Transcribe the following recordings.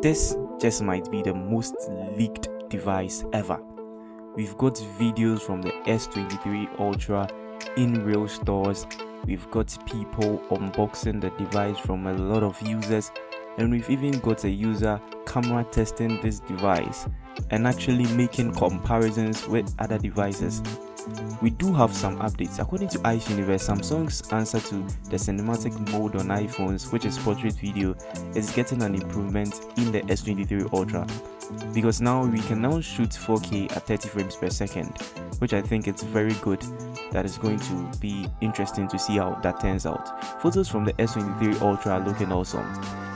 This just might be the most leaked device ever. We've got videos from the S23 Ultra in real stores. We've got people unboxing the device from a lot of users, and we've even got a user camera testing this device and actually making comparisons with other devices. We do have some updates. According to Ice Universe, Samsung's answer to the cinematic mode on iPhones, which is portrait video, is getting an improvement in the S23 Ultra, because now we can now shoot 4K at 30 frames per second, which I think it's very good. That is going to be interesting to see how that turns out. Photos from the S23 Ultra are looking awesome,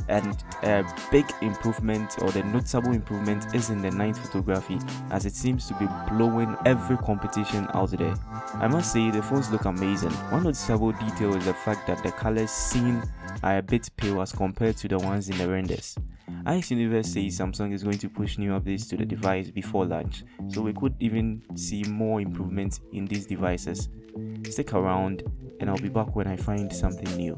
and a big improvement, or the noticeable improvement, is in the night photography, as it seems to be blowing every competition out there. I must say the phones look amazing. One noticeable detail is the fact that the colors seen are a bit pale as compared to the ones in the renders. Ice Universe says Samsung is going to push new updates to the device before launch, so we could even see more improvements in these devices. Stick around and I'll be back when I find something new.